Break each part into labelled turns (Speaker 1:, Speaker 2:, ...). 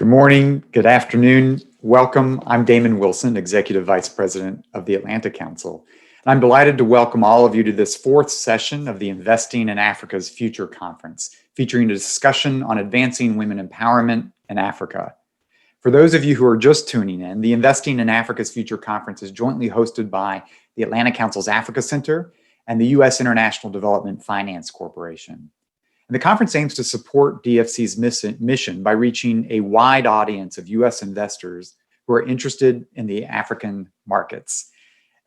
Speaker 1: Good morning, good afternoon, welcome. I'm Damon Wilson, Executive Vice President of the Atlantic Council. And I'm delighted to welcome all of you to this fourth session of the Investing in Africa's Future Conference, featuring a discussion on advancing women empowerment in Africa. For those of you who are just tuning in, the Investing in Africa's Future Conference is jointly hosted by the Atlantic Council's Africa Center and the U.S. International Development Finance Corporation. And the conference aims to support DFC's mission by reaching a wide audience of U.S. investors who are interested in the African markets.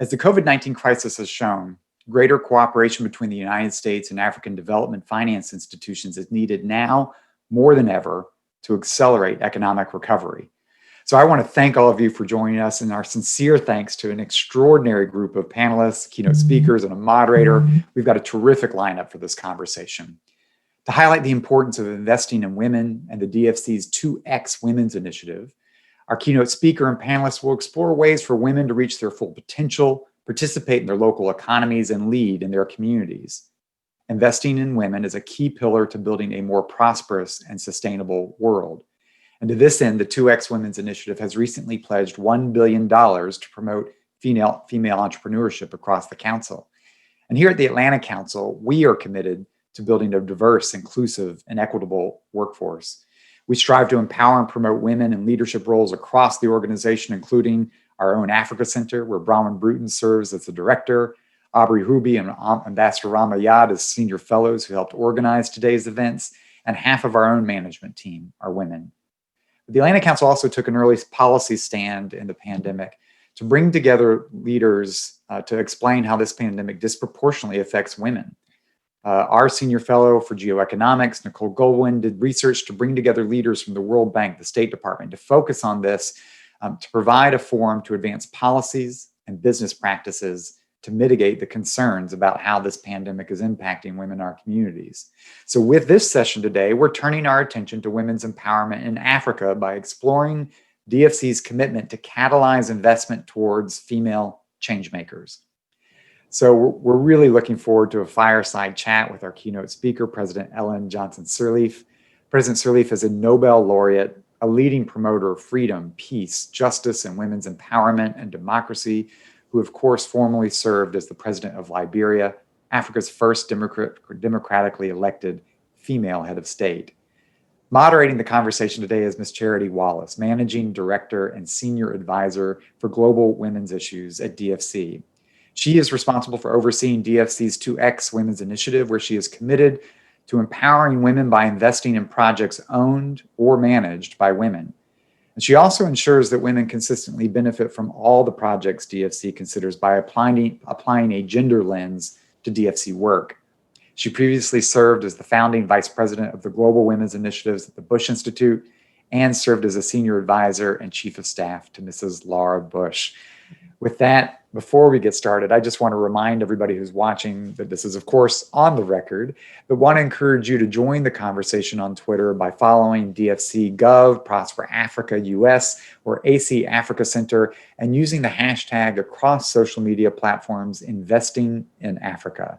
Speaker 1: As the COVID-19 crisis has shown, greater cooperation between the United States and African development finance institutions is needed now more than ever to accelerate economic recovery. So I want to thank all of you for joining us, and our sincere thanks to an extraordinary group of panelists, keynote speakers, and a moderator. We've got a terrific lineup for this conversation. To highlight the importance of investing in women and the DFC's 2X Women's Initiative, our keynote speaker and panelists will explore ways for women to reach their full potential, participate in their local economies, and lead in their communities. Investing in women is a key pillar to building a more prosperous and sustainable world. And to this end, the 2X Women's Initiative has recently pledged $1 billion to promote female entrepreneurship across the council. And here at the Atlantic Council, we are committed to building a diverse, inclusive, and equitable workforce. We strive to empower and promote women in leadership roles across the organization, including our own Africa Center, where Bronwyn Bruton serves as the director, Aubrey Ruby and Ambassador Ramayad as senior fellows who helped organize today's events, and half of our own management team are women. The Atlantic Council also took an early policy stand in the pandemic to bring together leaders to explain how this pandemic disproportionately affects women. Our senior fellow for geoeconomics, Nicole Goldwyn, did research to bring together leaders from the World Bank, the State Department, to focus on this, to provide a forum to advance policies and business practices to mitigate the concerns about how this pandemic is impacting women in our communities. So with this session today, we're turning our attention to women's empowerment in Africa by exploring DFC's commitment to catalyze investment towards female changemakers. So we're really looking forward to a fireside chat with our keynote speaker, President Ellen Sirleaf. President Sirleaf is a Nobel laureate, a leading promoter of freedom, peace, justice, and women's empowerment and democracy, who of course formerly served as the president of Liberia, Africa's first democratically elected female head of state. Moderating the conversation today is Ms. Charity Wallace, Managing Director and Senior Advisor for Global Women's Issues at DFC. She is responsible for overseeing DFC's 2X Women's Initiative, where she is committed to empowering women by investing in projects owned or managed by women. And she also ensures that women consistently benefit from all the projects DFC considers by applying a gender lens to DFC work. She previously served as the founding vice president of the Global Women's Initiatives at the Bush Institute and served as a senior advisor and chief of staff to Mrs. Laura Bush. With that, before we get started, I just want to remind everybody who's watching that this is, of course, on the record, but want to encourage you to join the conversation on Twitter by following DFC Gov, Prosper Africa US, or AC Africa Center, and using the hashtag across social media platforms, Investing in Africa.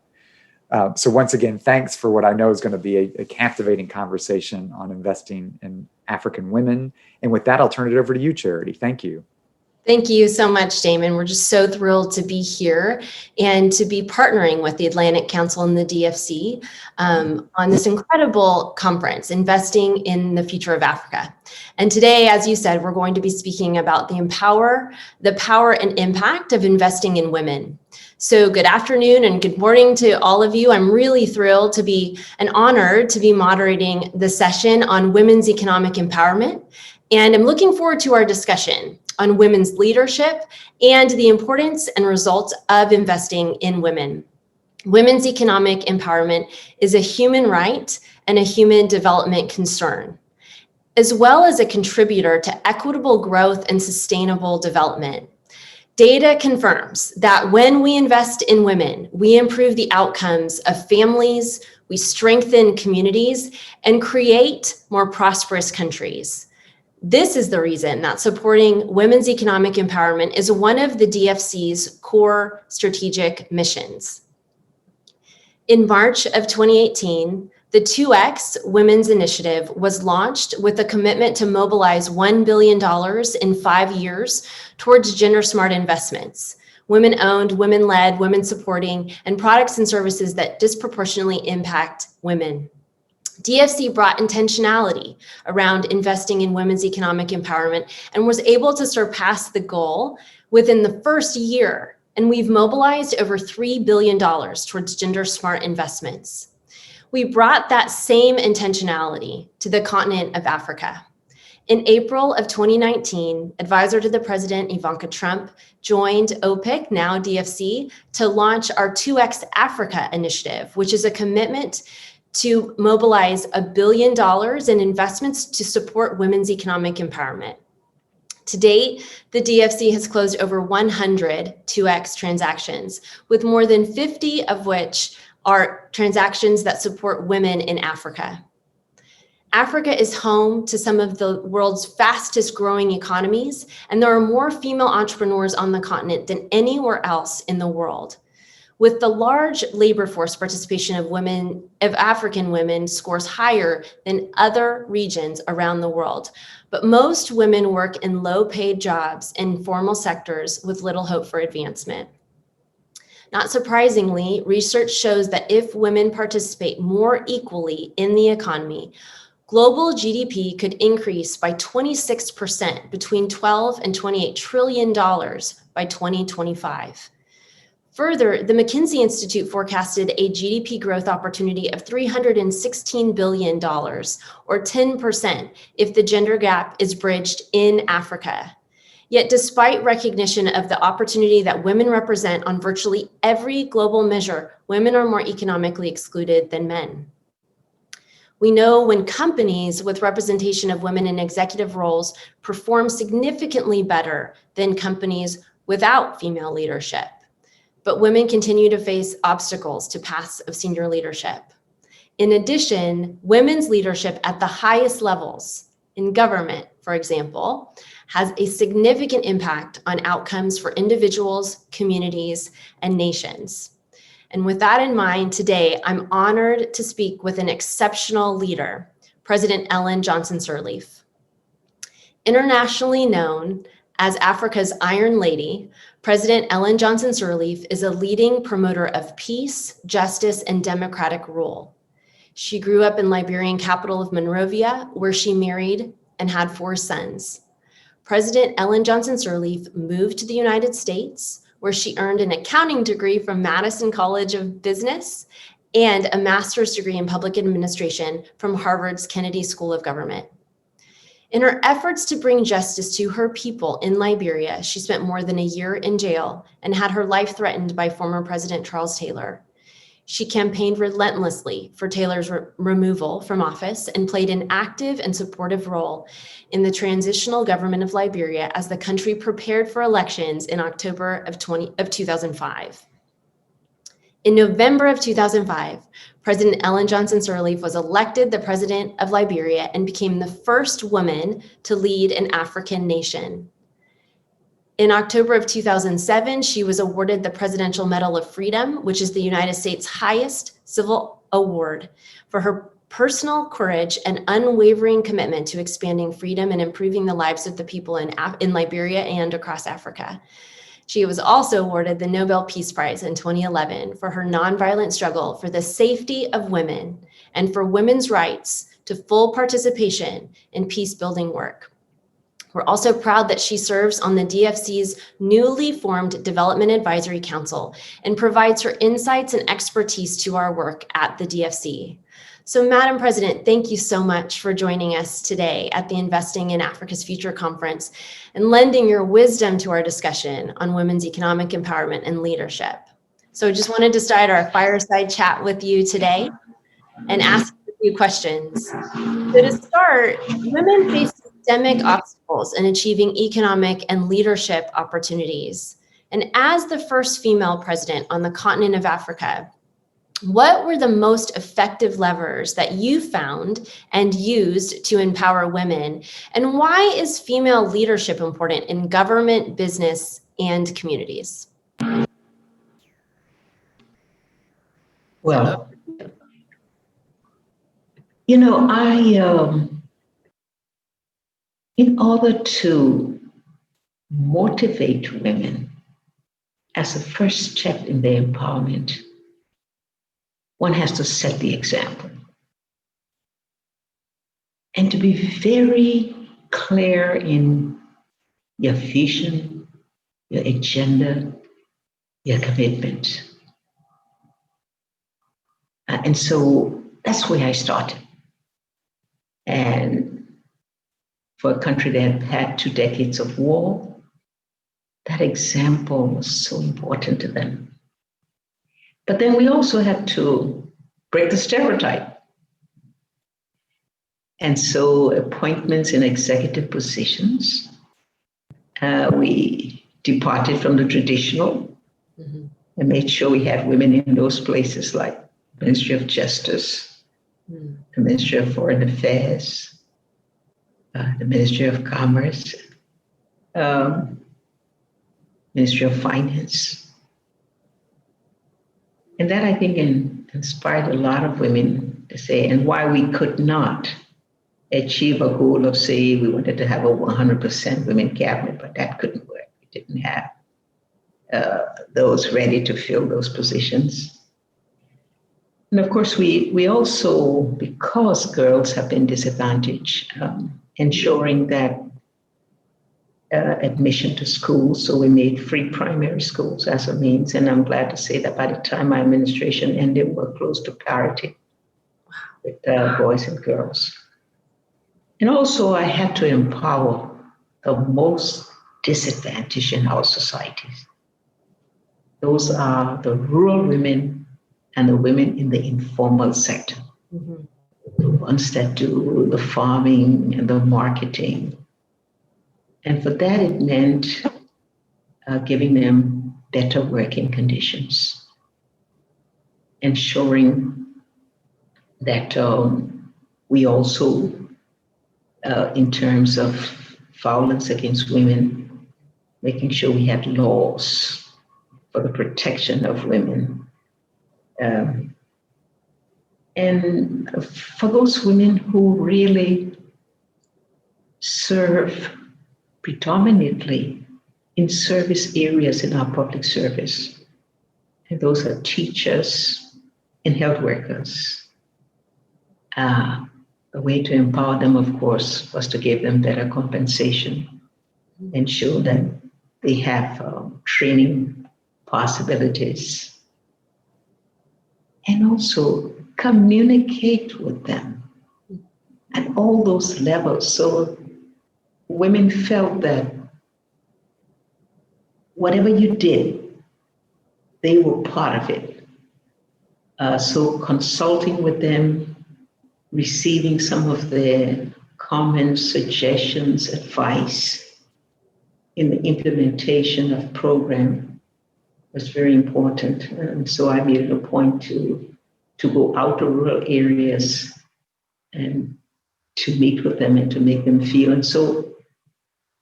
Speaker 1: So once again, thanks for what I know is going to be a captivating conversation on investing in African women. And with that, I'll turn it over to you, Charity. Thank you.
Speaker 2: Thank you so much, Damon. We're just so thrilled to be here and to be partnering with the Atlantic Council and the DFC on this incredible conference, Investing in the Future of Africa. And today, as you said, we're going to be speaking about the power and impact of investing in women. So good afternoon and good morning to all of you. I'm really thrilled to be and honored to be moderating the session on women's economic empowerment. And I'm looking forward to our discussion on women's leadership and the importance and results of investing in women. Women's economic empowerment is a human right and a human development concern, as well as a contributor to equitable growth and sustainable development. Data confirms that when we invest in women, we improve the outcomes of families, we strengthen communities, and create more prosperous countries. This is the reason that supporting women's economic empowerment is one of the DFC's core strategic missions. In March of 2018, The 2X Women's Initiative was launched with a commitment to mobilize $1 billion in 5 years towards gender-smart investments, women-owned, women-led, women-supporting, and products and services that disproportionately impact women. DFC brought intentionality around investing in women's economic empowerment and was able to surpass the goal within the first year. And we've mobilized over $3 billion towards gender-smart investments. We brought that same intentionality to the continent of Africa. In April of 2019, advisor to the president, Ivanka Trump, joined OPIC, now DFC, to launch our 2X Africa initiative, which is a commitment to mobilize $1 billion in investments to support women's economic empowerment. To date, the DFC has closed over 100 2X transactions, with more than 50 of which are transactions that support women in Africa. Africa is home to some of the world's fastest growing economies, and there are more female entrepreneurs on the continent than anywhere else in the world. With the large labor force participation of African women scores higher than other regions around the world. But most women work in low-paid jobs in formal sectors with little hope for advancement. Not surprisingly, research shows that if women participate more equally in the economy, global GDP could increase by 26% between $12 and $28 trillion by 2025. Further, the McKinsey Institute forecasted a GDP growth opportunity of $316 billion, or 10%, if the gender gap is bridged in Africa. Yet despite recognition of the opportunity that women represent on virtually every global measure, women are more economically excluded than men. We know when companies with representation of women in executive roles perform significantly better than companies without female leadership. But women continue to face obstacles to paths of senior leadership. In addition, women's leadership at the highest levels in government, for example, has a significant impact on outcomes for individuals, communities, and nations. And with that in mind, today, I'm honored to speak with an exceptional leader, President Ellen Johnson Sirleaf. Internationally known as Africa's Iron Lady, President Ellen Johnson Sirleaf is a leading promoter of peace, justice, and democratic rule. She grew up in Liberian capital of Monrovia, where she married and had 4 sons. President Ellen Johnson Sirleaf moved to the United States, where she earned an accounting degree from Madison College of Business and a master's degree in public administration from Harvard's Kennedy School of Government. In her efforts to bring justice to her people in Liberia, she spent more than a year in jail and had her life threatened by former President Charles Taylor. She campaigned relentlessly for Taylor's removal from office and played an active and supportive role in the transitional government of Liberia as the country prepared for elections in October of 2005. In November of 2005, President Ellen Johnson Sirleaf was elected the president of Liberia and became the first woman to lead an African nation. In October of 2007, she was awarded the Presidential Medal of Freedom, which is the United States' highest civil award, for her personal courage and unwavering commitment to expanding freedom and improving the lives of the people in Liberia and across Africa. She was also awarded the Nobel Peace Prize in 2011 for her nonviolent struggle for the safety of women and for women's rights to full participation in peace-building work. We're also proud that she serves on the DFC's newly formed Development Advisory Council and provides her insights and expertise to our work at the DFC. So, Madam President, thank you so much for joining us today at the Investing in Africa's Future Conference and lending your wisdom to our discussion on women's economic empowerment and leadership. So I just wanted to start our fireside chat with you today and ask a few questions. So to start, women face systemic obstacles in achieving economic and leadership opportunities. And as the first female president on the continent of Africa, what were the most effective levers that you found and used to empower women? And why is female leadership important in government, business, and communities?
Speaker 3: Well, You know, in order to motivate women as a first step in their empowerment, one has to set the example and to be very clear in your vision, your agenda, your commitment. And so that's where I started. And for a country that had 2 decades of war, that example was so important to them. But then we also had to break the stereotype. And so appointments in executive positions, we departed from the traditional and made sure we had women in those places like Ministry of Justice, the Ministry of Foreign Affairs, the Ministry of Commerce, Ministry of Finance. And that, I think, inspired a lot of women to say, and why we could not achieve a goal of, say, we wanted to have a 100% women cabinet, but that couldn't work. We didn't have those ready to fill those positions. And of course, we also, because girls have been disadvantaged, ensuring that admission to schools. So we made free primary schools as a means. And I'm glad to say that by the time my administration ended, we're close to parity with boys and girls. And also, I had to empower the most disadvantaged in our societies. Those are the rural women and the women in the informal sector, the ones that do the farming and the marketing. And for that, it meant giving them better working conditions, ensuring that we also, in terms of violence against women, making sure we had laws for the protection of women. And for those women who really serve predominantly in service areas in our public service, and those are teachers and health workers. The way to empower them, of course, was to give them better compensation, ensure that they have training possibilities, and also communicate with them at all those levels. So women felt that whatever you did, they were part of it. So consulting with them, receiving some of their comments, suggestions, advice in the implementation of program was very important. And so I made it a point to go out to rural areas and to meet with them and to make them feel. And so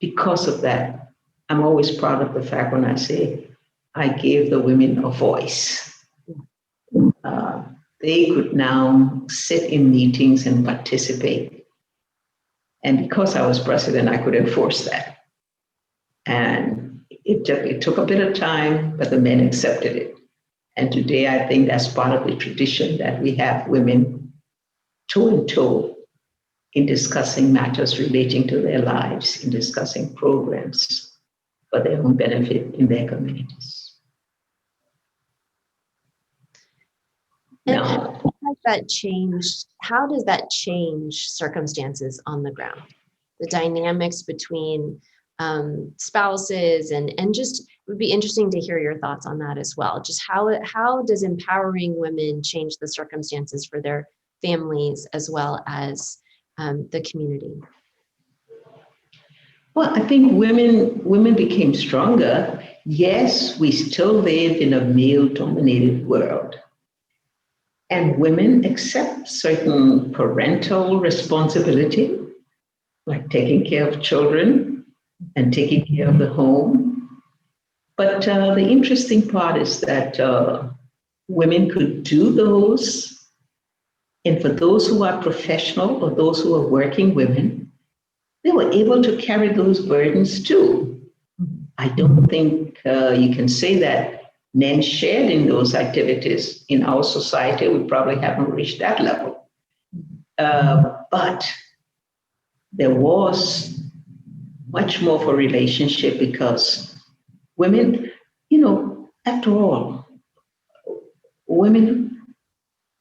Speaker 3: because of that, I'm always proud of the fact when I say I gave the women a voice. They could now sit in meetings and participate. And because I was president, I could enforce that. And it took a bit of time, but the men accepted it. And today, I think that's part of the tradition that we have women toe and toe in discussing matters relating to their lives, in discussing programs for their own benefit in their communities.
Speaker 2: And how has that changed? How does that change circumstances on the ground? The dynamics between spouses and just it would be interesting to hear your thoughts on that as well. Just how does empowering women change the circumstances for their families as well as the community?
Speaker 3: Well, I think women became stronger. Yes, we still live in a male-dominated world. And women accept certain parental responsibility, like taking care of children and taking care of the home. But the interesting part is that women could do those And for those who are professional or those who are working women, they were able to carry those burdens too. I don't think you can say that men shared in those activities in our society. We probably haven't reached that level. But there was much more of a relationship because women, after all, women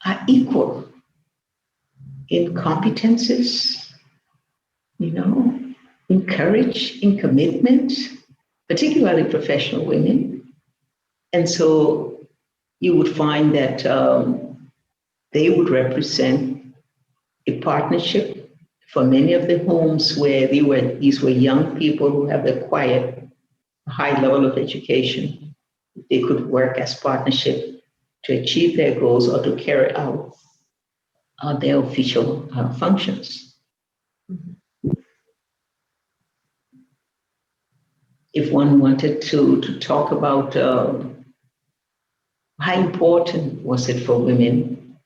Speaker 3: are equal in competences, in courage, in commitment, particularly professional women. And so you would find that they would represent a partnership for many of the homes where these were young people who have acquired a high level of education. They could work as partnership to achieve their goals or to carry out their official functions. Mm-hmm. If one wanted to talk about how important was it for women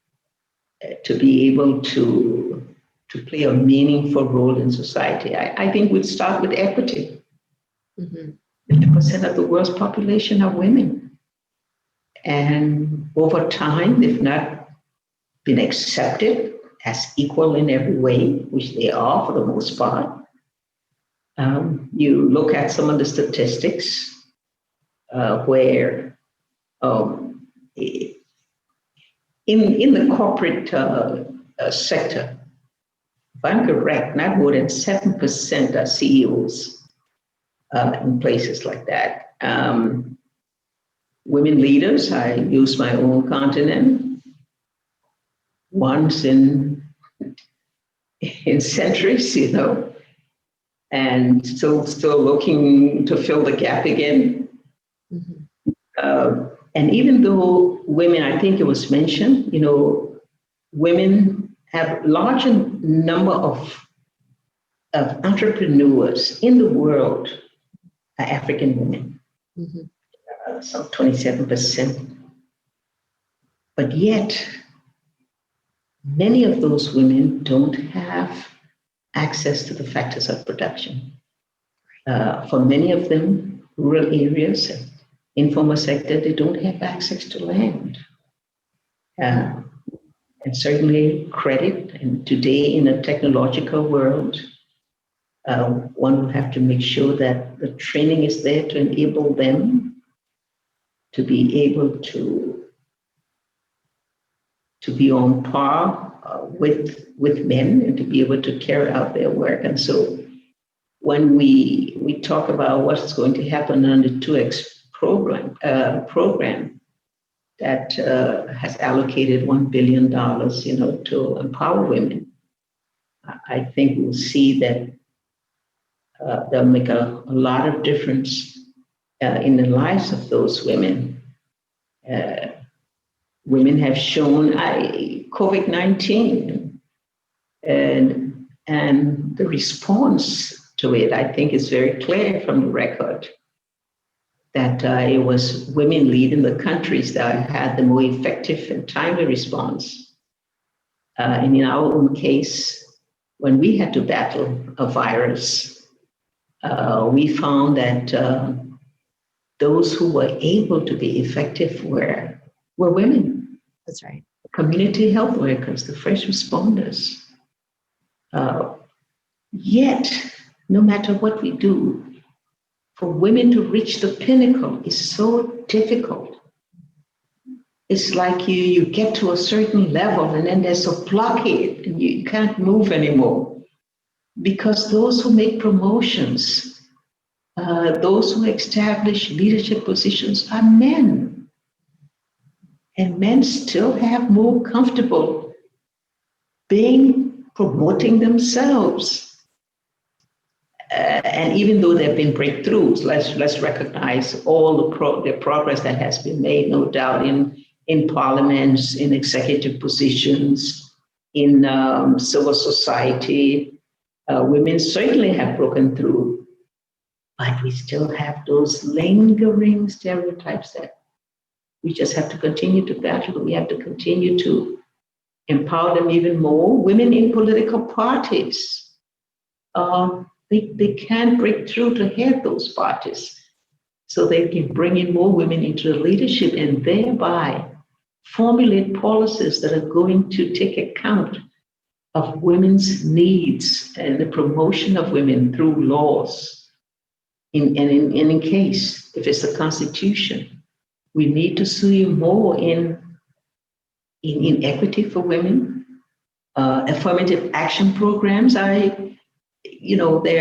Speaker 3: to be able to play a meaningful role in society, I think we'd start with equity. Mm-hmm. 50% of the world's population are women. And over time, they've not been accepted as equal in every way, which they are for the most part. You look at some of the statistics where in the corporate sector, if I'm correct, not more than 7% are CEOs in places like that. Women leaders, I use my own continent, once in centuries, and still looking to fill the gap again. Mm-hmm. And even though women, I think it was mentioned, women have larger number of entrepreneurs in the world are African women, mm-hmm. Some 27%. But yet, many of those women don't have access to the factors of production. For many of them, rural areas, informal sector, they don't have access to land. And certainly credit. And today in a technological world, one will have to make sure that the training is there to enable them to be able to be on par with men and to be able to carry out their work. And so when we talk about what's going to happen on the 2X program that has allocated $1 billion, to empower women, I think we'll see that they'll make a lot of difference in the lives of those women. Women have shown COVID-19 and the response to it, I think, is very clear from the record that it was women leading the countries that had the more effective and timely response. And in our own case, when we had to battle a virus, we found that those who were able to be effective were women.
Speaker 2: That's right.
Speaker 3: Community health workers, the first responders. Yet, no matter what we do, for women to reach the pinnacle is so difficult. It's like you get to a certain level and then there's a blockade and you can't move anymore. Because those who make promotions, those who establish leadership positions are men. And men still have more comfortable promoting themselves. And even though there have been breakthroughs, let's recognize all the progress that has been made, no doubt, in parliaments, in executive positions, in civil society. Women certainly have broken through, but we still have those lingering stereotypes that we just have to continue to battle. We have to continue to empower them even more. Women in political parties, they can break through to head those parties so they can bring in more women into the leadership and thereby formulate policies that are going to take account of women's needs and the promotion of women through laws. In case, if it's the Constitution, we need to see more in equity for women, affirmative action programs. There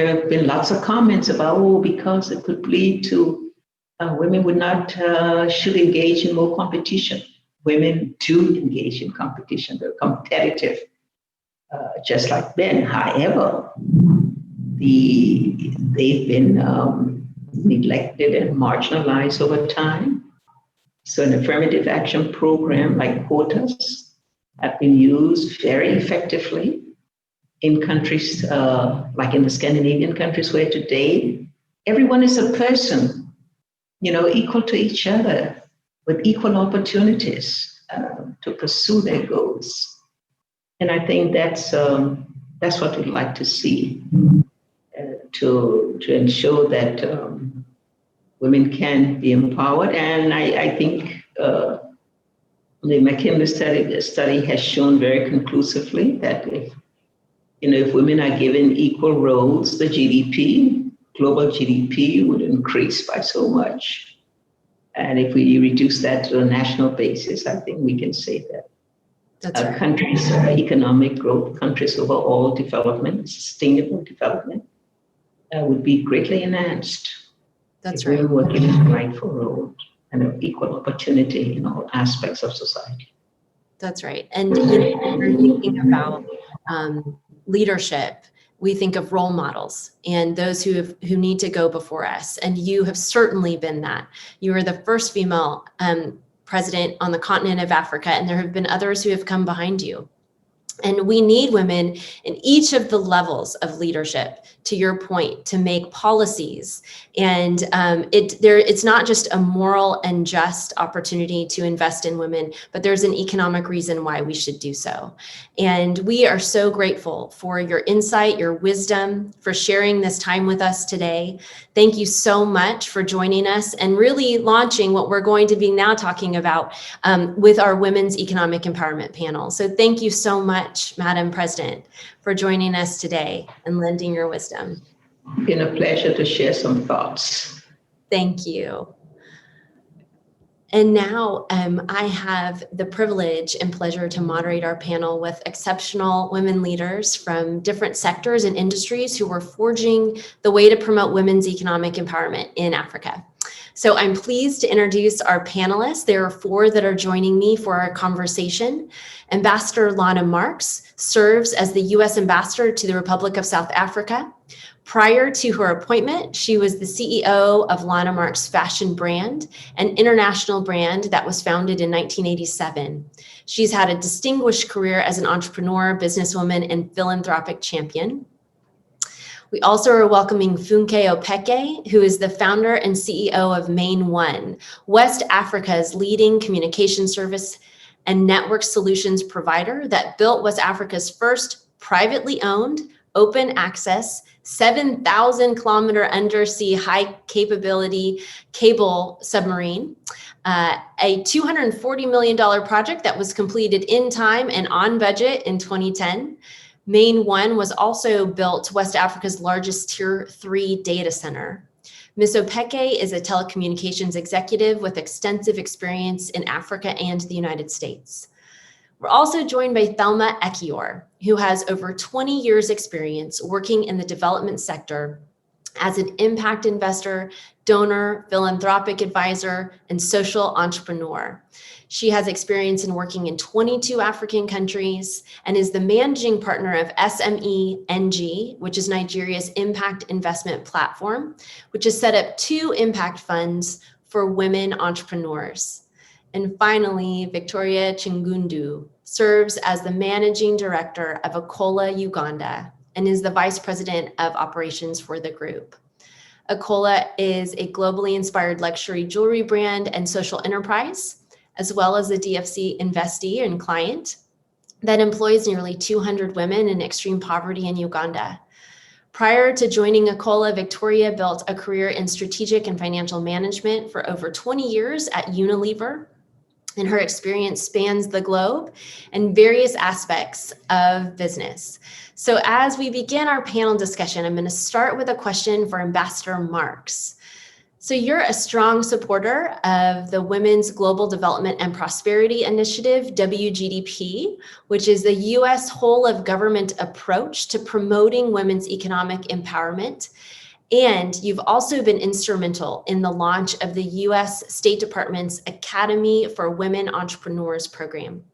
Speaker 3: have been lots of comments about, because it could lead to women should engage in more competition. Women do engage in competition. They're competitive, just like men. However, they've been neglected and marginalized over time. So an affirmative action program like quotas have been used very effectively in countries like in the Scandinavian countries, where today everyone is a person, equal to each other with equal opportunities to pursue their goals. And I think that's what we'd like to see to ensure that women can be empowered. And I think the McKinley study has shown very conclusively that if women are given equal roles, the global GDP would increase by so much. And if we reduce that to a national basis, I think we can say that
Speaker 2: Right.
Speaker 3: countries' economic growth, countries' overall development, sustainable development would be greatly enhanced.
Speaker 2: That's
Speaker 3: if
Speaker 2: right.
Speaker 3: women were given a rightful role and an equal opportunity in all aspects of society.
Speaker 2: That's right. And we're thinking about leadership. We think of role models and those who need to go before us. And you have certainly been that. You are the first female president on the continent of Africa, and there have been others who have come behind you. And we need women in each of the levels of leadership, to your point, to make policies. And it's not just a moral and just opportunity to invest in women, but there's an economic reason why we should do so. And we are so grateful for your insight, your wisdom, for sharing this time with us today. Thank you so much for joining us and really launching what we're going to be now talking about with our Women's Economic Empowerment panel. So thank you so much, Madam President, for joining us today and lending your wisdom.
Speaker 3: It's been a pleasure to share some thoughts.
Speaker 2: Thank you. And now I have the privilege and pleasure to moderate our panel with exceptional women leaders from different sectors and industries who are forging the way to promote women's economic empowerment in Africa. So I'm pleased to introduce our panelists. There are 4 that are joining me for our conversation. Ambassador Lana Marks serves as the U.S. Ambassador to the Republic of South Africa. Prior to her appointment, she was the CEO of Lana Marks Fashion Brand, an international brand that was founded in 1987. She's had a distinguished career as an entrepreneur, businesswoman, and philanthropic champion. We also are welcoming Funke Opeke, who is the founder and CEO of Main One, West Africa's leading communication service and network solutions provider that built West Africa's first privately owned, open access, 7,000 kilometer undersea high capability cable submarine, a $240 million project that was completed in time and on budget in 2010. Main One was also built West Africa's largest Tier 3 data center. Ms. Opeke is a telecommunications executive with extensive experience in Africa and the United States. We're also joined by Thelma Ekior, who has over 20 years experience working in the development sector as an impact investor, donor, philanthropic advisor, and social entrepreneur. She has experience in working in 22 African countries and is the managing partner of SME NG, which is Nigeria's impact investment platform, which has set up 2 impact funds for women entrepreneurs. And finally, Victoria Chingundu serves as the managing director of Akola Uganda and is the vice president of operations for the group. Akola is a globally inspired luxury jewelry brand and social enterprise, as well as a DFC investee and client. that employs nearly 200 women in extreme poverty in Uganda. Prior to joining Akola, Victoria built a career in strategic and financial management for over 20 years at Unilever, and her experience spans the globe and various aspects of business. So as we begin our panel discussion, I'm going to start with a question for Ambassador Marks. So you're a strong supporter of the Women's Global Development and Prosperity Initiative, WGDP, which is the U.S. whole of government approach to promoting women's economic empowerment. And you've also been instrumental in the launch of the U.S. State Department's Academy for Women Entrepreneurs program.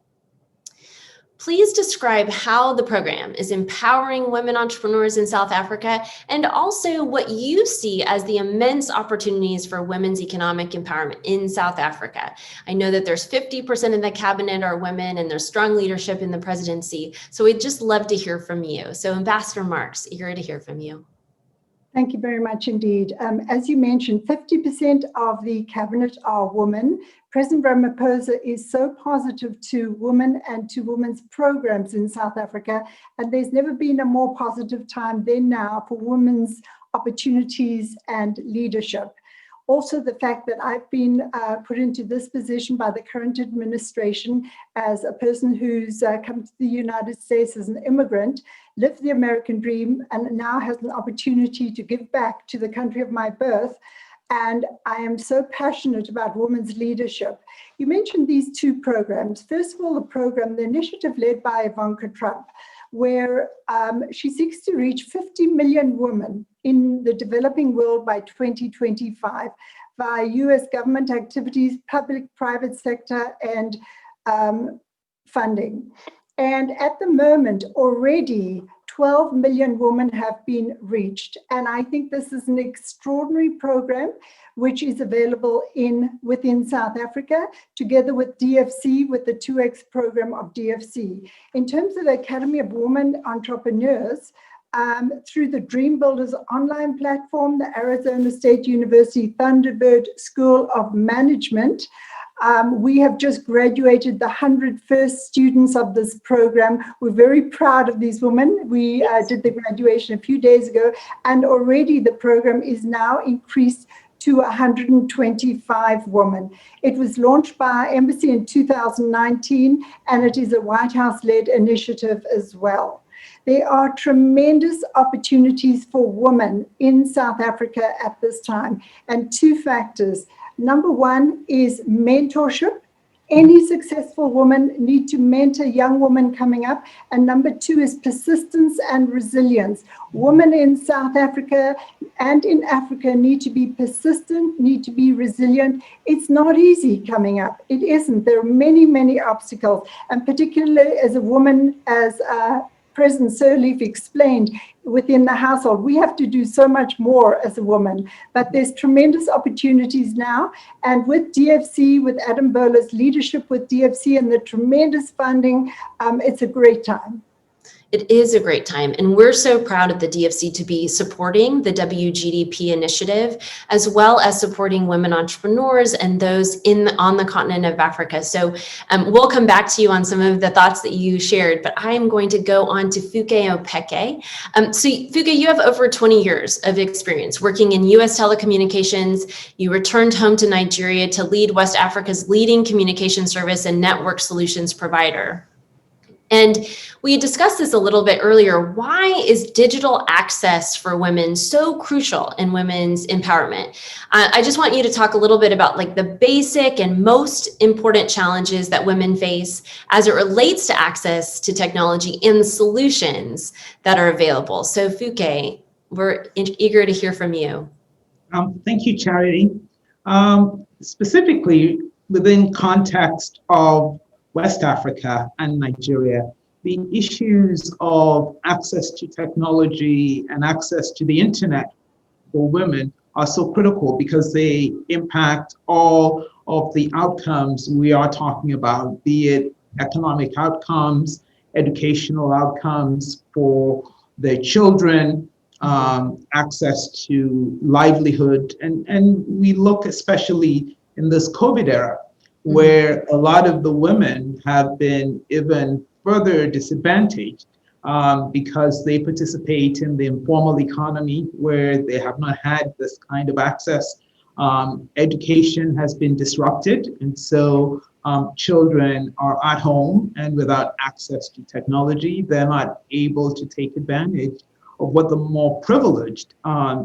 Speaker 2: Please describe how the program is empowering women entrepreneurs in South Africa, and also what you see as the immense opportunities for women's economic empowerment in South Africa. I know that there's 50% in the cabinet are women, and there's strong leadership in the presidency. So we'd just love to hear from you. So Ambassador Marks, eager to hear from you.
Speaker 4: Thank you very much indeed. As you mentioned, 50% of the cabinet are women. President Ramaphosa is so positive to women and to women's programs in South Africa, and there's never been a more positive time than now for women's opportunities and leadership. Also, the fact that I've been put into this position by the current administration as a person who's come to the United States as an immigrant, lived the American dream, and now has an opportunity to give back to the country of my birth. And I am so passionate about women's leadership. You mentioned these two programs. First of all, the initiative led by Ivanka Trump, where she seeks to reach 50 million women in the developing world by 2025 via US government activities, public-private sector, and funding. And at the moment, already 12 million women have been reached. And I think this is an extraordinary program which is available within South Africa, together with DFC, with the 2X program of DFC. In terms of the Academy of Women Entrepreneurs, through the Dream Builders online platform, the Arizona State University Thunderbird School of Management, we have just graduated the 100 first students of this program. We're very proud of these women. We did the graduation a few days ago, and already the program is now increased to 125 women. It was launched by our embassy in 2019, and it is a White House-led initiative as well. There are tremendous opportunities for women in South Africa at this time, and two factors. Number one is mentorship. Any successful woman need to mentor young women coming up. And number two is persistence and resilience. Women in South Africa and in Africa need to be persistent, need to be resilient. It's not easy coming up. It isn't. There are many, many obstacles. And particularly as a woman, as President Sirleaf explained, within the household, we have to do so much more as a woman, but there's tremendous opportunities now. And with DFC, with Adam Bowler's leadership with DFC and the tremendous funding, it's a great time.
Speaker 2: It is a great time, and we're so proud at the DFC to be supporting the WGDP initiative, as well as supporting women entrepreneurs and those on the continent of Africa. So we'll come back to you on some of the thoughts that you shared, but I am going to go on to Fuke Opeke. So Fuke, you have over 20 years of experience working in US telecommunications. You returned home to Nigeria to lead West Africa's leading communication service and network solutions provider. And we discussed this a little bit earlier. Why is digital access for women so crucial in women's empowerment? I just want you to talk a little bit about like the basic and most important challenges that women face as it relates to access to technology and the solutions that are available. So Fuke, we're eager to hear from you.
Speaker 5: Thank you, Charity. Specifically within context of West Africa and Nigeria, the issues of access to technology and access to the internet for women are so critical because they impact all of the outcomes we are talking about, be it economic outcomes, educational outcomes for their children, access to livelihood. And we look especially in this COVID era, where a lot of the women have been even further disadvantaged because they participate in the informal economy where they have not had this kind of access. Education has been disrupted, and so children are at home and without access to technology. They're not able to take advantage of what the more privileged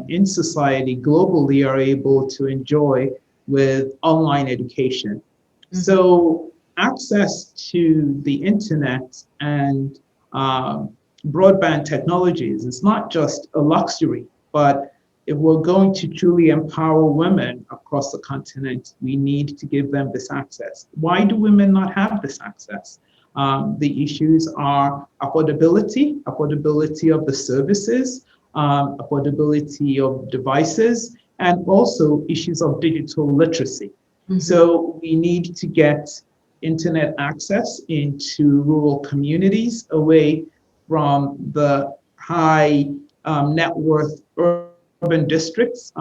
Speaker 5: in society globally are able to enjoy with online education. Mm-hmm. So access to the internet and broadband technologies is not just a luxury, but if we're going to truly empower women across the continent, we need to give them this access. Why do women not have this access? The issues are affordability of the services, affordability of devices, and also issues of digital literacy. Mm-hmm. So we need to get internet access into rural communities away from the high net worth urban districts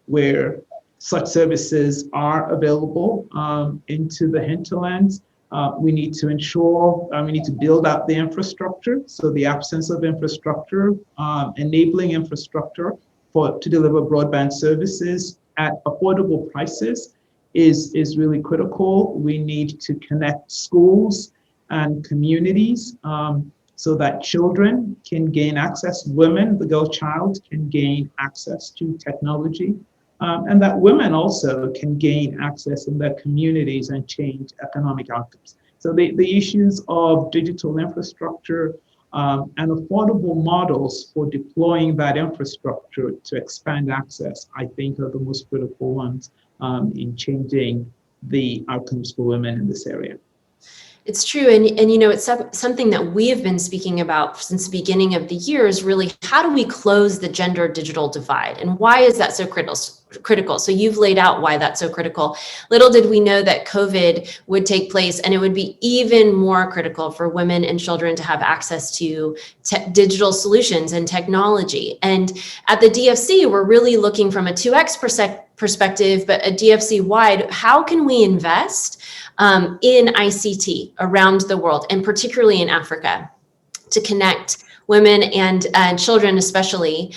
Speaker 5: where such services are available into the hinterlands. We need to ensure, we need to build out the infrastructure. So the absence of infrastructure, enabling infrastructure to deliver broadband services at affordable prices is really critical. We need to connect schools and communities so that children can gain access, women, the girl child can gain access to technology, and that women also can gain access in their communities and change economic outcomes. So the issues of digital infrastructure and affordable models for deploying that infrastructure to expand access, I think, are the most critical ones in changing the outcomes for women in this area.
Speaker 2: It's true. And you know, it's something that we have been speaking about since the beginning of the year is really how do we close the gender digital divide? And why is that so critical? So you've laid out why that's so critical. Little did we know that COVID would take place and it would be even more critical for women and children to have access to digital solutions and technology. And at the DFC, we're really looking from a 2X perspective, but a DFC wide, how can we invest in ICT around the world, and particularly in Africa, to connect women and children especially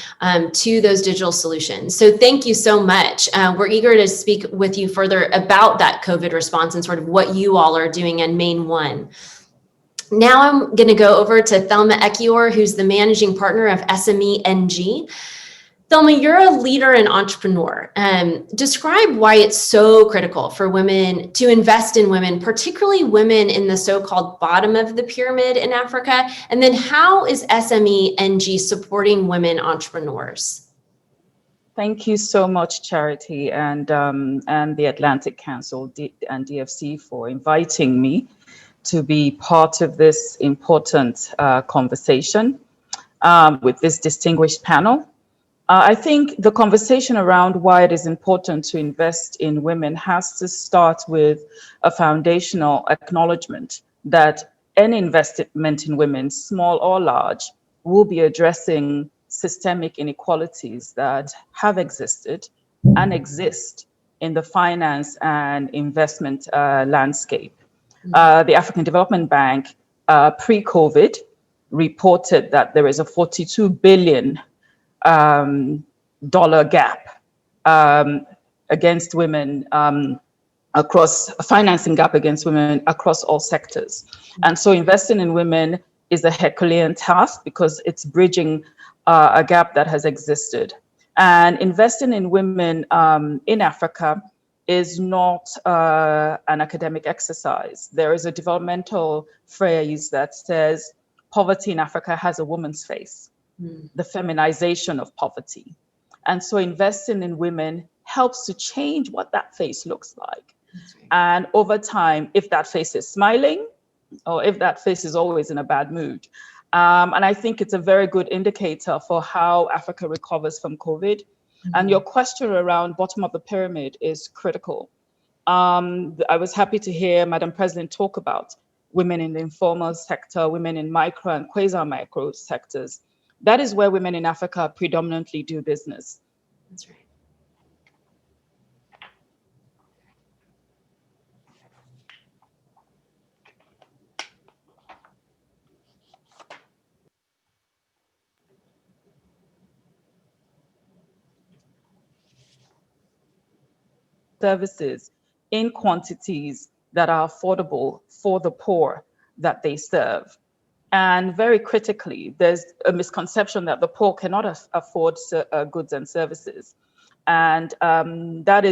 Speaker 2: to those digital solutions. So thank you so much. We're eager to speak with you further about that COVID response and sort of what you all are doing in Main 1. Now I'm going to go over to Thelma Ekior, who's the managing partner of SME NG. Thelma, you're a leader and entrepreneur. Describe why it's so critical for women to invest in women, particularly women in the so-called bottom of the pyramid in Africa. And then how is SME NG supporting women entrepreneurs?
Speaker 6: Thank you so much, Charity, and the Atlantic Council and DFC for inviting me to be part of this important conversation with this distinguished panel. I think the conversation around why it is important to invest in women has to start with a foundational acknowledgement that any investment in women, small or large, will be addressing systemic inequalities that have existed and exist in the finance and investment landscape. The African Development Bank, pre-COVID, reported that there is a $42 billion dollar gap against women across financing gap against women across all sectors. And so investing in women is a Herculean task because it's bridging a gap that has existed. And investing in women in Africa is not an academic exercise. There is a developmental phrase that says poverty in Africa has a woman's face. The feminization of poverty. And so investing in women helps to change what that face looks like. Right. And over time, if that face is smiling or if that face is always in a bad mood. And I think it's a very good indicator for how Africa recovers from COVID. And your question around bottom of the pyramid is critical. I was happy to hear Madam President talk about women in the informal sector, women in micro and quasi-micro sectors. That is where women in Africa predominantly do business.
Speaker 2: That's right.
Speaker 6: services in quantities that are affordable for the poor that they serve. And very critically, there's a misconception that the poor cannot afford goods and services. And that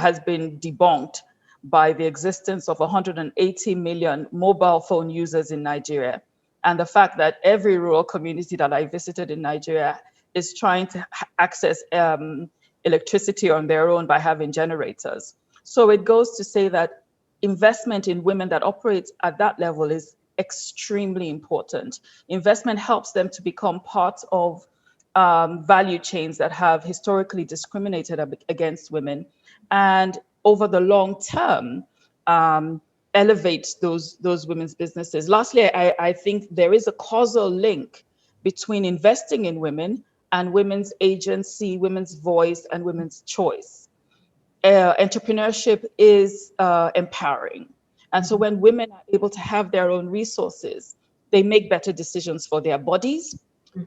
Speaker 6: has been debunked by the existence of 180 million mobile phone users in Nigeria. And the fact that every rural community that I visited in Nigeria is trying to access electricity on their own by having generators. So it goes to say that investment in women that operates at that level is extremely important. Investment helps them to become part of value chains that have historically discriminated against women, and over the long term, elevate those women's businesses. Lastly, I think there is a causal link between investing in women and women's agency, women's voice, and women's choice. Entrepreneurship is empowering. And so when women are able to have their own resources, they make better decisions for their bodies,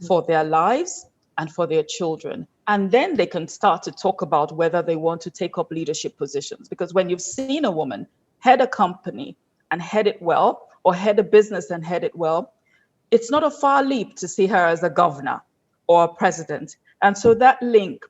Speaker 6: for their lives, and for their children. And then they can start to talk about whether they want to take up leadership positions. Because when you've seen a woman head a company and head it well, or head a business and head it well, it's not a far leap to see her as a governor or a president. And so that link,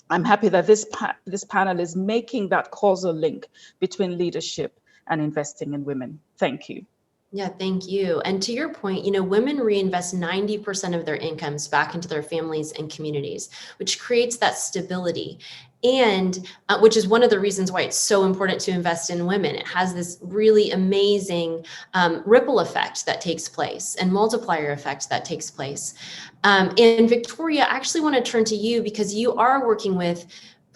Speaker 6: I'm happy that this panel is making that causal link between leadership and investing in women. Thank you.
Speaker 2: Yeah, thank you. And to your point, women reinvest 90% of their incomes back into their families and communities, which creates that stability. And which is one of the reasons why it's so important to invest in women. It has this really amazing ripple effect that takes place and multiplier effect that takes place. And Victoria, I actually want to turn to you because you are working with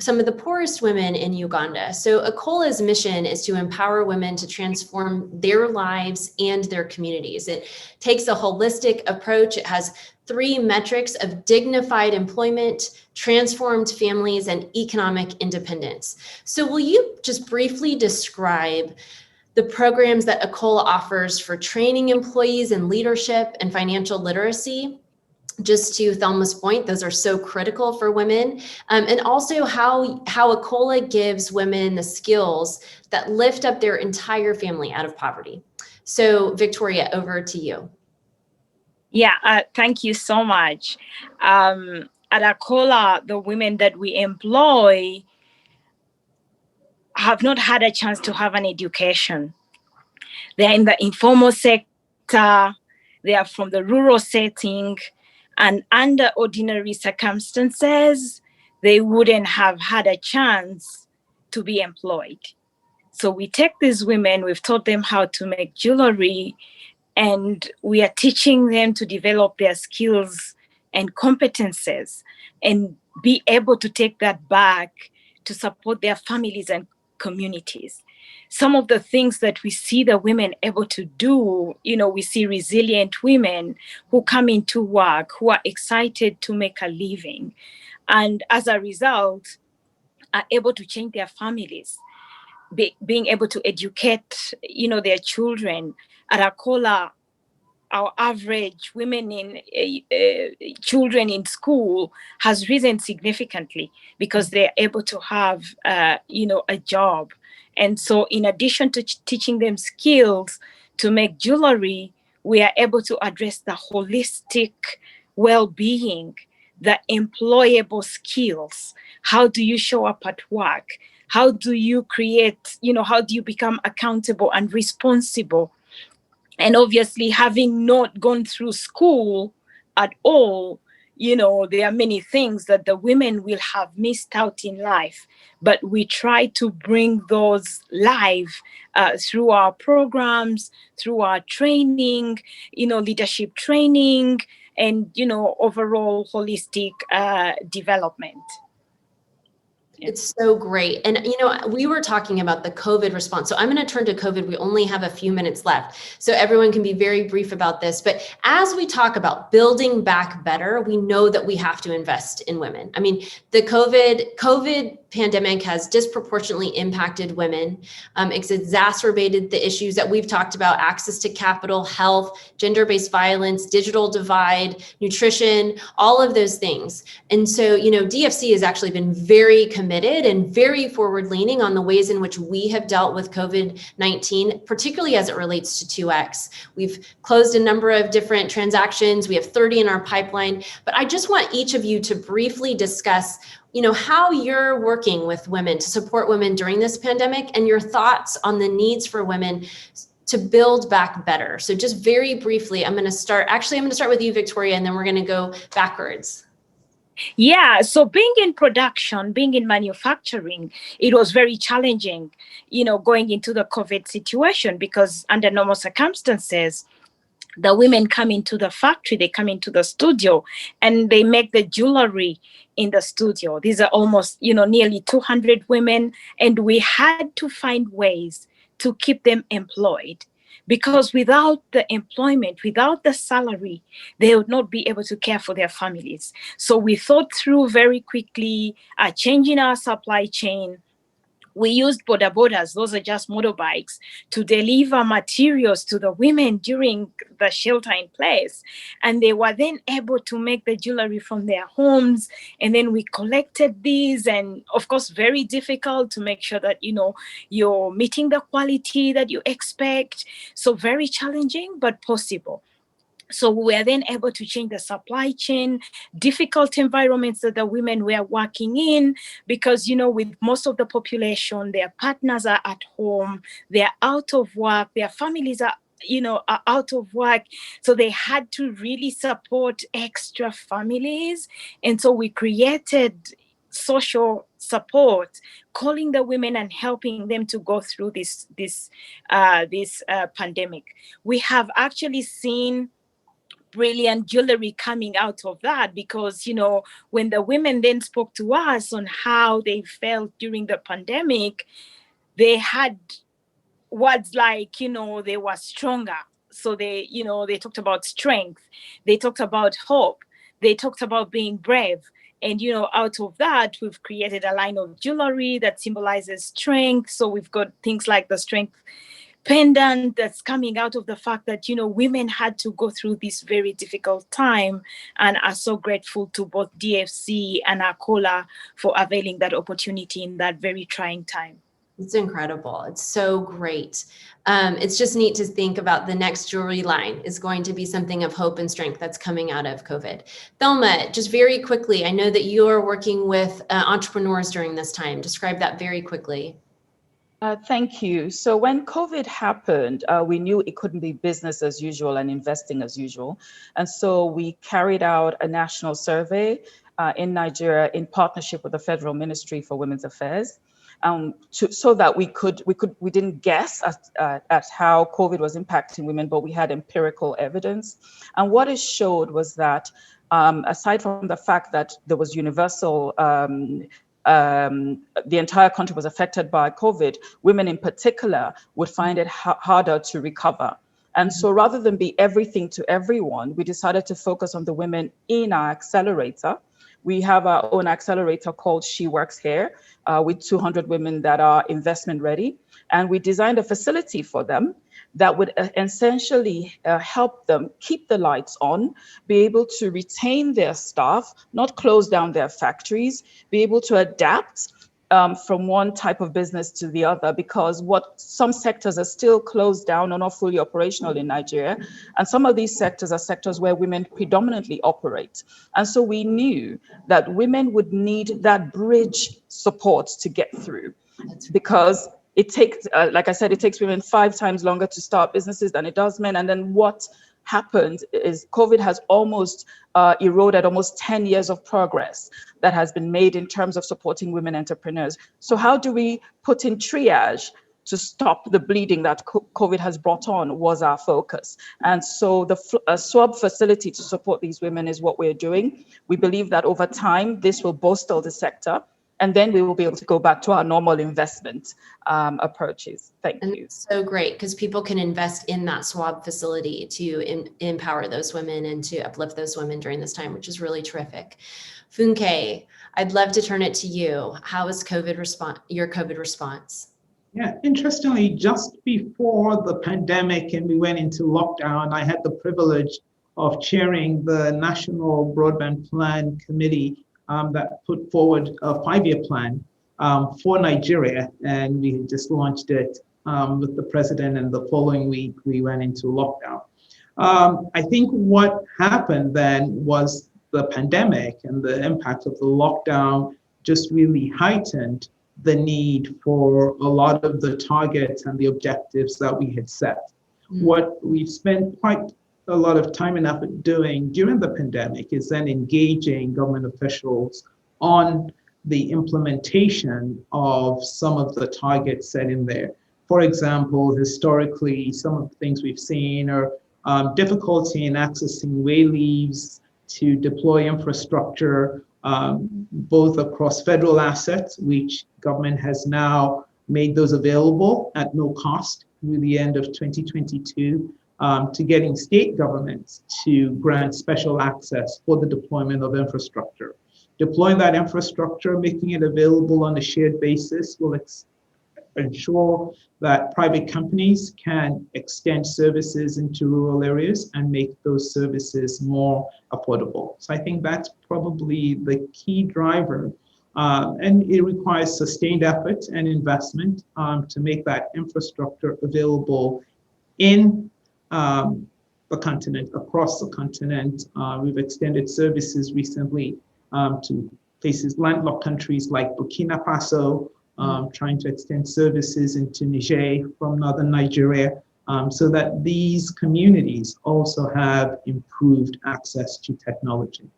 Speaker 2: some of the poorest women in Uganda. So ACOLA's mission is to empower women to transform their lives and their communities. It takes a holistic approach. It has 3 metrics of dignified employment, transformed families, and economic independence. So will you just briefly describe the programs that ACOLA offers for training employees in leadership and financial literacy? Just to Thelma's point, those are so critical for women. And also how ACOLA gives women the skills that lift up their entire family out of poverty. So Victoria, over to you.
Speaker 7: Yeah, thank you so much. At ACOLA, the women that we employ have not had a chance to have an education. They're in the informal sector, they are from the rural setting, and under ordinary circumstances, they wouldn't have had a chance to be employed. So we take these women, we've taught them how to make jewelry, and we are teaching them to develop their skills and competences and be able to take that back to support their families and communities. Some of the things that we see the women able to do, we see resilient women who come into work, who are excited to make a living, and as a result, are able to change their families, being able to educate, their children. At ACOLA, our average women children in school has risen significantly because they're able to have, a job. And so in addition to teaching them skills to make jewelry, we are able to address the holistic well-being, the employable skills. How do you show up at work? How do you create, how do you become accountable and responsible? And obviously, having not gone through school at all, there are many things that the women will have missed out in life. But we try to bring those live through our programs, through our training, leadership training, and, overall holistic development.
Speaker 2: It's so great. And, we were talking about the COVID response. So I'm going to turn to COVID. We only have a few minutes left, so everyone can be very brief about this. But as we talk about building back better, we know that we have to invest in women. I mean, the COVID pandemic has disproportionately impacted women. It's exacerbated the issues that we've talked about: access to capital, health, gender-based violence, digital divide, nutrition, all of those things. And so, DFC has actually been very committed committed and very forward-leaning on the ways in which we have dealt with COVID-19, particularly as it relates to 2X. We've closed a number of different transactions. We have 30 in our pipeline, but I just want each of you to briefly discuss how you're working with women to support women during this pandemic and your thoughts on the needs for women to build back better. So just very briefly, I'm going to start with you, Victoria, and then we're going to go backwards.
Speaker 7: Yeah, so being in production, being in manufacturing, it was very challenging, going into the COVID situation, because under normal circumstances, the women come into the factory, they come into the studio, and they make the jewelry in the studio. These are almost, nearly 200 women, and we had to find ways to keep them employed, because without the employment, without the salary, they would not be able to care for their families. So we thought through very quickly, changing our supply chain. We used bodas, those are just motorbikes, to deliver materials to the women during the shelter in place. And they were then able to make the jewelry from their homes. And then we collected these, and of course, very difficult to make sure that, you're meeting the quality that you expect. So very challenging, but possible. So we were then able to change the supply chain, difficult environments that the women were working in, because, with most of the population, their partners are at home, they're out of work, their families are out of work. So they had to really support extra families. And so we created social support, calling the women and helping them to go through this pandemic. We have actually seen brilliant jewelry coming out of that, because when the women then spoke to us on how they felt during the pandemic, they had words like they were stronger. So they talked about strength, they talked about hope, they talked about being brave. And out of that, we've created a line of jewelry that symbolizes strength. So we've got things like the strength pendant that's coming out of the fact that women had to go through this very difficult time, and are so grateful to both DFC and Akola for availing that opportunity in that very trying time.
Speaker 2: It's incredible. It's so great. It's just neat to think about the next jewelry line is going to be something of hope and strength that's coming out of COVID. Thelma, just very quickly, I know that you are working with entrepreneurs during this time. Describe that very quickly.
Speaker 6: Thank you. So when COVID happened, we knew it couldn't be business as usual and investing as usual. And so we carried out a national survey in Nigeria in partnership with the Federal Ministry for Women's Affairs, so that we didn't guess at how COVID was impacting women, but we had empirical evidence. And what it showed was that aside from the fact that there was universal the entire country was affected by COVID, women in particular would find it harder to recover. And so rather than be everything to everyone, we decided to focus on the women in our accelerator. We have our own accelerator called She Works Here with 200 women that are investment ready. And we designed a facility for them that would essentially help them keep the lights on, be able to retain their staff, not close down their factories, be able to adapt from one type of business to the other, because some sectors are still closed down or not fully operational in Nigeria. And some of these sectors are sectors where women predominantly operate. And so we knew that women would need that bridge support to get through, because it takes, like I said, it takes women 5 times longer to start businesses than it does men. And then what happened is COVID has almost eroded almost 10 years of progress that has been made in terms of supporting women entrepreneurs. So how do we put in triage to stop the bleeding that COVID has brought on was our focus. And so the swab facility to support these women is what we're doing. We believe that over time, this will bolster the sector, and then we will be able to go back to our normal investment approaches. Thank you.
Speaker 2: It's so great, because people can invest in that swab facility to empower those women and to uplift those women during this time, which is really terrific. Funke, I'd love to turn it to you. How was your COVID response?
Speaker 5: Yeah, interestingly, just before the pandemic and we went into lockdown, I had the privilege of chairing the National Broadband Plan Committee that put forward a 5-year plan. for Nigeria, and we had just launched it with the president, and the following week we went into lockdown. I think what happened then was the pandemic and the impact of the lockdown just really heightened the need for a lot of the targets and the objectives that we had set. What we've spent quite a lot of time and effort doing during the pandemic is then engaging government officials on the implementation of some of the targets set in there. For example, historically, some of the things we've seen are difficulty in accessing way leaves to deploy infrastructure, both across federal assets, which government has now made those available at no cost through the end of 2022, to getting state governments to grant special access for the deployment of infrastructure. Deploying that infrastructure, making it available on a shared basis will ensure that private companies can extend services into rural areas and make those services more affordable. So I think that's probably the key driver. And it requires sustained effort and investment to make that infrastructure available in the continent, across the continent. We've extended services recently to places, landlocked countries like Burkina Faso, trying to extend services into Niger from northern Nigeria, so that these communities also have improved access to technology.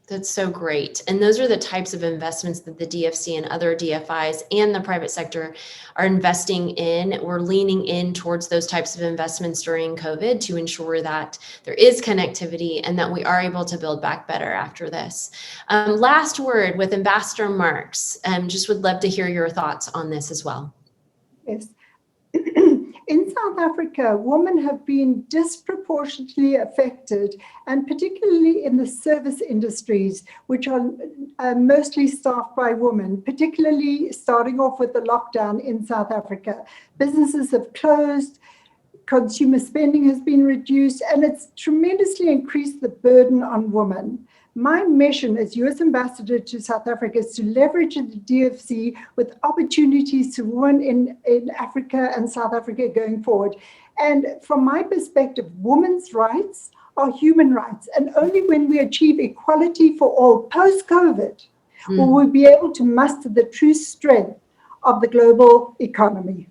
Speaker 2: That's so great. And those are the types of investments that the DFC and other DFIs and the private sector are investing in. We're leaning in towards those types of investments during COVID to ensure that there is connectivity and that we are able to build back better after this. Last word with Ambassador Marks. Just would love to hear your thoughts on this as well.
Speaker 4: Yes. In South Africa, women have been disproportionately affected, and particularly in the service industries, which are mostly staffed by women, particularly starting off with the lockdown in South Africa. Businesses have closed, consumer spending has been reduced, and it's tremendously increased the burden on women. My mission as U.S. Ambassador to South Africa is to leverage the DFC with opportunities to women in Africa and South Africa going forward. And from my perspective, women's rights are human rights. And only when we achieve equality for all post-COVID will we be able to muster the true strength of the global economy.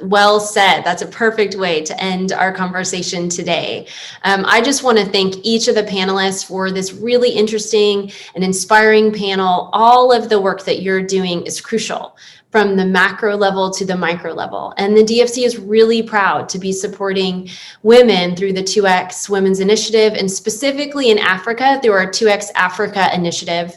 Speaker 2: Well said. That's a perfect way to end our conversation today. I just want to thank each of the panelists for this really interesting and inspiring panel. All of the work that you're doing is crucial, from the macro level to the micro level. And the DFC is really proud to be supporting women through the 2X Women's Initiative, and specifically in Africa through our 2X Africa Initiative.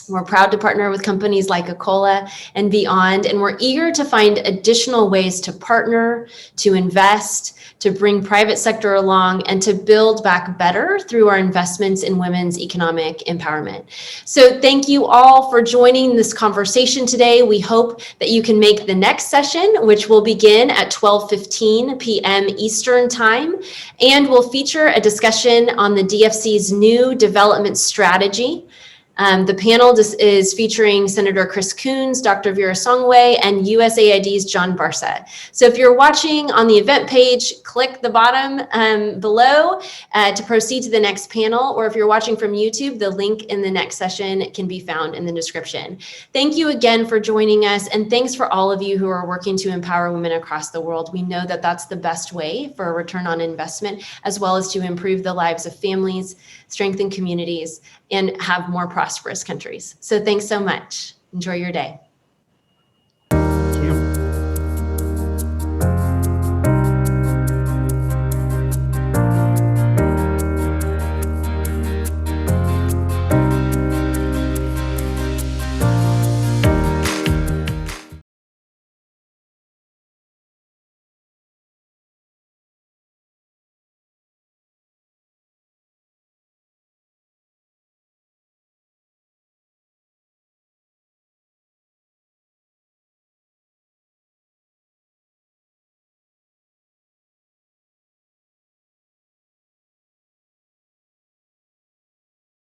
Speaker 2: We're proud to partner with companies like Acola and beyond, and we're eager to find additional ways to partner, to invest, to bring private sector along, and to build back better through our investments in women's economic empowerment. So thank you all for joining this conversation today. We hope that you can make the next session, which will begin at 12:15 p.m. Eastern Time, and will feature a discussion on the DFC's new development strategy. The panel is featuring Senator Chris Coons, Dr. Vera Songwe, and USAID's John Barsa. So if you're watching on the event page, click the bottom below to proceed to the next panel, or if you're watching from YouTube, the link in the next session can be found in the description. Thank you again for joining us, and thanks for all of you who are working to empower women across the world. We know that that's the best way for a return on investment, as well as to improve the lives of families, strengthen communities, and have more prosperous countries. So thanks so much. Enjoy your day.